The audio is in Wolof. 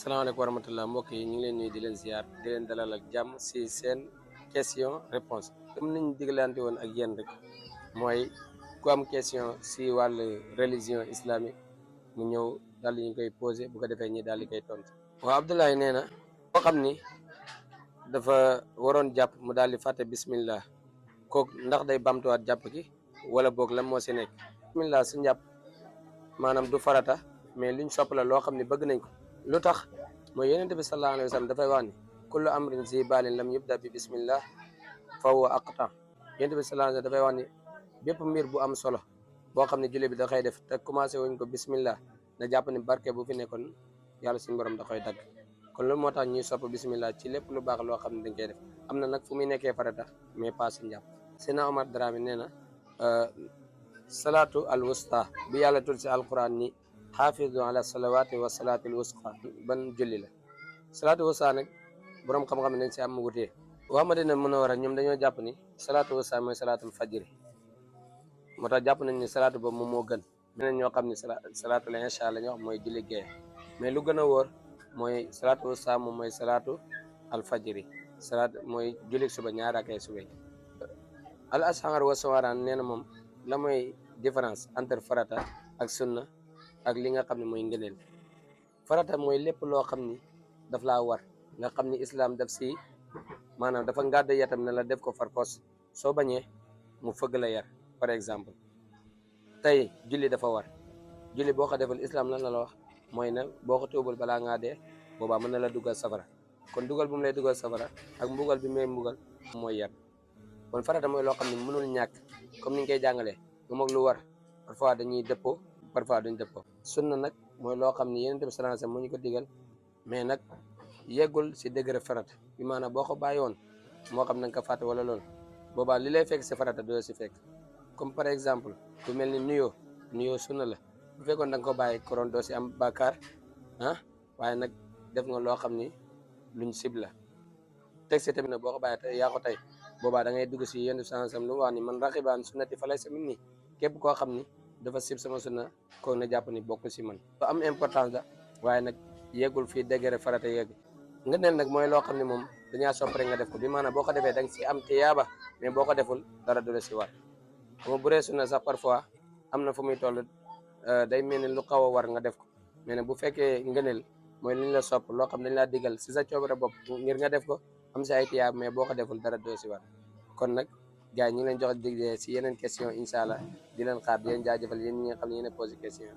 salaamaaleykum wa rahmatulah mbokk yi ñu ngi leen nuyu di leen ziar di leen dalal ak jàmm si seen question réponse comme niñ diglante woon ak yéen rek mooy ku am question si wàllu religion islamique mu ñëw daal di ñu koy posé bu ko defee ñi daal di koy tontu. waaw Abdoulaye nee na boo xam ni dafa waroon jàpp mu daal di fàtte bismillah kooku ndax day bamtuwaat jàpp gi wala boog lan moo si nekk. bismillah si njàpp maanaam du farata mais luñ sopp la loo xam ne bëgg nañ ko. lu tax mooy yonent bi sallallahu alayhi wa sallam dafay wax ni kullu amrin zi balin lam yubda bi bismillah fa huwa aqta. yonent bi sallallahu alayhi wa sallam dafay wax ni bépp mbir bu am solo boo xam ne jullit bi da koy def te commencé wuñ ko bismillah na jàpp ni barke bu fi nekkoon yàlla suñu borom da koy dagg. kon loolu moo tax ñuy sopp bismillah ci lépp lu baax loo xam ne dañ koy def am na nag fu muy nekkee farata mais pas si njàpp. Seydina Omar Dramé nee na salaatu al wusta bi yàlla tudd si alquran ni xaafidu ala salawaati wa salaatil wusta ban julli la. salaatu wusta nag borom xam-xam ne dañ si am mu wutee waa Madina Munawwara ñoom dañoo jàpp ni salaatu wusta mooy salaatul fajri moo tax jàpp nañ ni salaatu boobu moom moo gën. ñeneen ñoo xam ni salaatul isha la ñu wax mooy julli gee mais lu gën a wóor mooy salaatu wusta moom mooy salaatu al fajri salaat mooy julli suba ñaar ak ay suba. al ashar wa sawaraan nee na moom la mooy différence entre farata ak sunna ak li nga xam ne mooy ngëneel. farata mooy lépp loo xam ni daf laa war nga xam ni islam daf si maanaam dafa ngàdd yatam ne la def ko farfos soo bañee mu fëgg la yar. par exemple tey julli dafa war julli boo ko deful islam lan la wax mooy ne boo ko tuubul balaa ngaa dee boobaa mën na la dugal safara. kon dugal bu mu lay dugal safara ak mbugal bi muy mbugal mooy yar. kon farata mooy loo xam ne mënul ñàkk comme ni ñu koy jàngalee moom ak lu war parfois dañuy dëppoo parfois duñ dëppoo. sunna nag mooy loo xam ni Yonent bi sallallahu alayhi wasallam moo ñu ko digal mais nag yeggul si degré farata bi maanaam boo ko bàyyi woon moo xam na nga ko fàtte wala loolu boobaa li lay fekk si farata doo si fekk. comme par exemple lu mel ni nuyoo sunna la bu fekkoon da nga ko bàyyi koroon doo si am bàkkaar waaye nag def nga loo xam ni luñ sib la. teg si tamit nag boo ko bàyyi tey yaa ko tey boobaa da ngay dugg si Yonent bi sallallahu alayhi wasallam lu mu wax ni man raqibaan sunnati fa laysa minni képp koo xam ni dafa sib sama sunna koo na jàpp ni bokk si man. lu am importance la waaye nag yeggul fii degré farata yegg. nga neel nag mooy loo xam ne moom dañaa sopp rek nga def ko bi maanaam boo ko defee da nga si am tiyaaba mais boo ko deful dara du la si war. bu dee sunna sax parfois am na fu muy toll day mel ni lu xaw a war nga def ko mais nag bu fekkee ngëneel mooy li ñu la sopp loo xam dañ laa digal si sa coobare bopp ngir nga def ko am si ay tiyaaba mais boo ko deful dara doo si war. kon nag gars yi ñu ngi leen jox dig si yeneen question incha allah di leen xaar di leen jaajëfal yéen ñi nga xam ne yéen a posé question